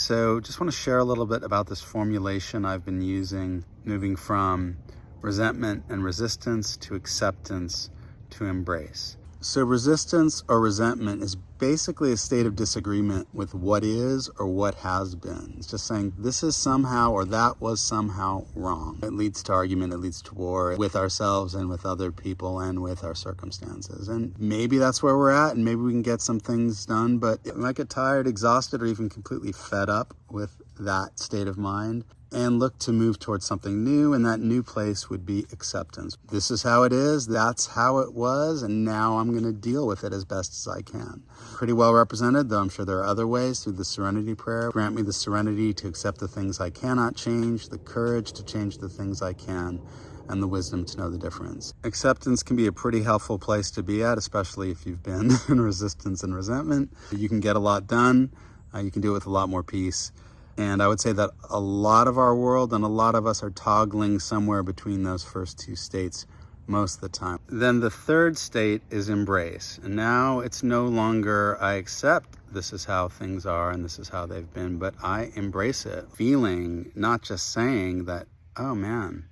So just want to share a little bit about this formulation I've been using, moving from resentment and resistance to acceptance to embrace. So resistance or resentment is basically a state of disagreement with what is or what has been. It's just saying this is somehow or that was somehow wrong. It leads to argument, it leads to war with ourselves and with other people and with our circumstances. And maybe that's where we're at, and maybe we can get some things done, but we might get tired, exhausted, or even completely fed up with that state of mind and look to move towards something new, and that new place would be acceptance. This is how it is, that's how it was, and now I'm going to deal with it as best as I can. Pretty well represented, though I'm sure there are other ways, through the serenity prayer. Grant me the serenity to accept the things I cannot change, the courage to change the things I can, and the wisdom to know the difference. Acceptance can be a pretty helpful place to be at, especially if you've been in resistance and resentment. You can get a lot done, you can do it with a lot more peace. And I would say that a lot of our world and a lot of us are toggling somewhere between those first two states most of the time. Then the third state is embrace. And now it's no longer I accept this is how things are and this is how they've been, but I embrace it. Feeling, not just saying that, oh man,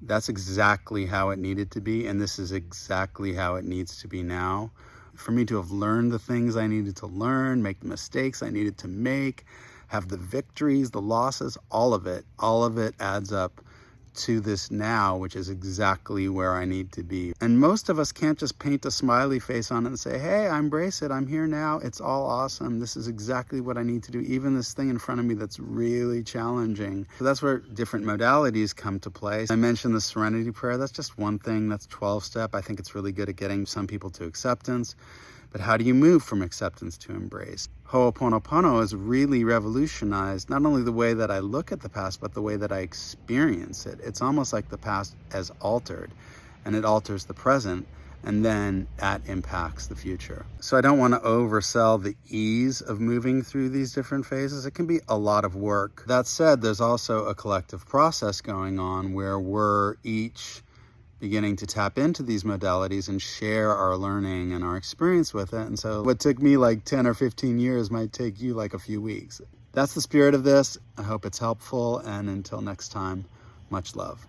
that's exactly how it needed to be, and this is exactly how it needs to be now. For me to have learned the things I needed to learn, make the mistakes I needed to make, have the victories, the losses, all of it adds up to this now, which is exactly where I need to be. And most of us can't just paint a smiley face on it and say, hey, I embrace it, I'm here now, it's all awesome, this is exactly what I need to do, even this thing in front of me that's really challenging. So that's where different modalities come to play. I mentioned the serenity prayer, that's just one thing, that's 12-step. I think it's really good at getting some people to acceptance. But how do you move from acceptance to embrace? Ho'oponopono has really revolutionized not only the way that I look at the past, but the way that I experience it. It's almost like the past has altered, and it alters the present, and then that impacts the future. So I don't want to oversell the ease of moving through these different phases. It can be a lot of work. That said, there's also a collective process going on where we're each beginning to tap into these modalities and share our learning and our experience with it. And so what took me like 10 or 15 years might take you like a few weeks. That's the spirit of this. I hope it's helpful. And until next time, much love.